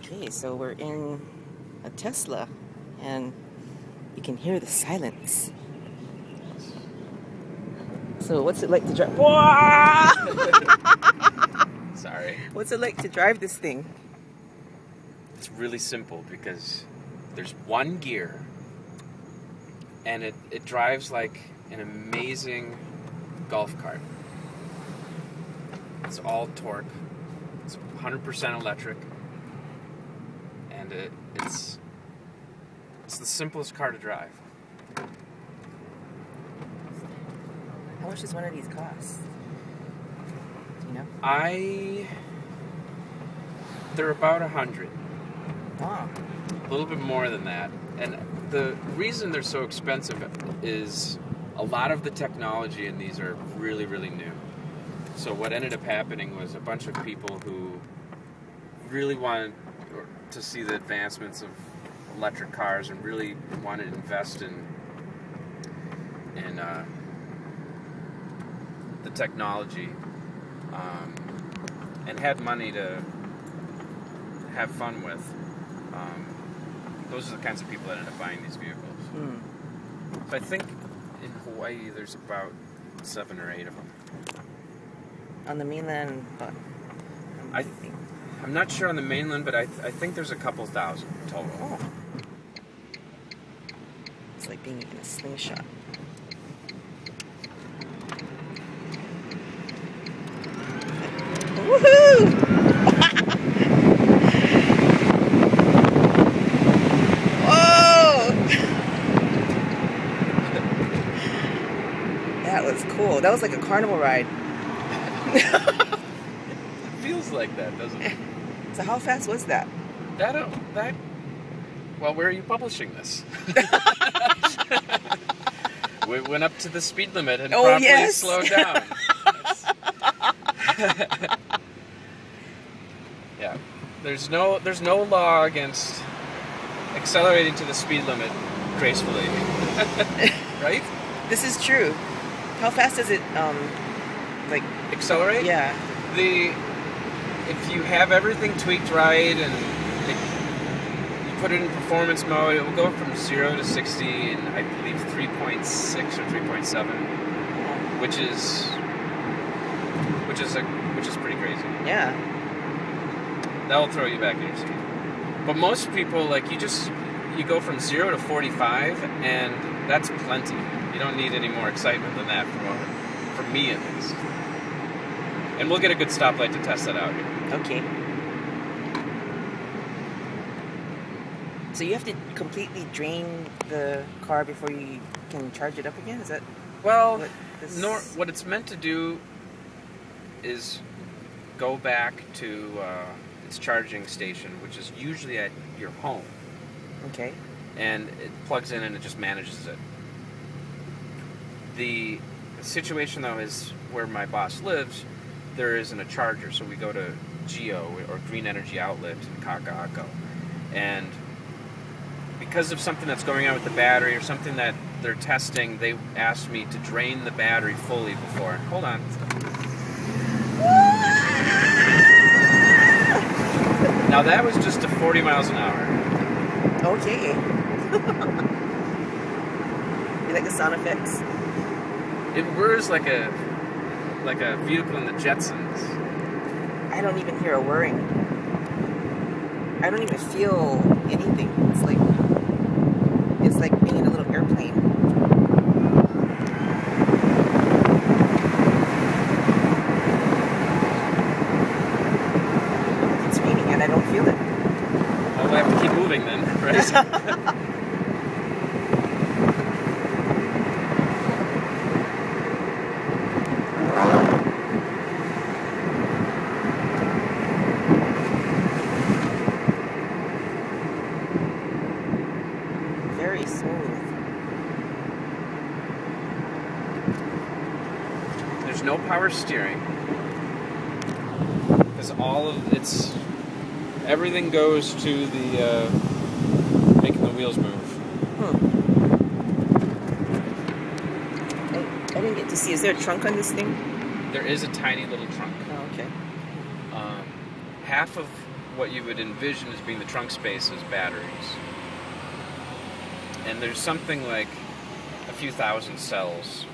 Okay, so we're in a Tesla, and you can hear the silence. So what's it like to drive? Sorry. What's it like to drive this thing? It's really simple because there's one gear and it drives like an amazing golf cart. It's all torque. It's 100% electric. And it's the simplest car to drive. How much does one of these cost? Do you know? They're about 100. Oh. A little bit more than that. And the reason they're so expensive is a lot of the technology in these are really, really new. So what ended up happening was a bunch of people who really wanted to see the advancements of electric cars and really wanted to invest in the technology and had money to have fun with. Those are the kinds of people that end up buying these vehicles. So I think in Hawaii there's about 7 or 8 of them. On the mainland, but I'm not sure on the mainland, but I think there's a couple thousand total. Oh. It's like being in a slingshot. Woohoo! Whoa! That was cool. That was like a carnival ride. It feels like that, doesn't it? So how fast was that? Well, where are you publishing this? We went up to the speed limit and promptly slowed down. Yeah, there's no law against accelerating to the speed limit gracefully, right? This is true. How fast does it like accelerate? Yeah. If you have everything tweaked right and you put it in performance mode, it will go from 0 to 60 in, I believe, 3.6 or 3.7, which is pretty crazy. Yeah. That'll throw you back in your seat. But most people, like, you go from 0 to 45, and that's plenty. You don't need any more excitement than that for me at least. And we'll get a good stoplight to test that out here. Okay. So you have to completely drain the car before you can charge it up again? Is that what it's meant to do is go back to its charging station, which is usually at your home. Okay. And it plugs in and it just manages it. The situation, though, is where my boss lives, there isn't a charger, so we go to GEO, or Green Energy Outlet, in Kaka'ako. And because of something that's going on with the battery or something that they're testing, they asked me to drain the battery fully before. Hold on. Now that was just to 40 miles an hour. Okay. You like the sound effects? It whirs like a vehicle in the Jetsons. I don't even hear a whirring. I don't even feel anything. It's like being in a little airplane. It's raining and I don't feel it. Well, we have to keep moving then, right? Very smooth. There's no power steering because everything goes to the making the wheels move. I didn't get to see. Is there a trunk on this thing? There is a tiny little trunk. Oh, okay. Half of what you would envision as being the trunk space as batteries. And there's something like a few thousand cells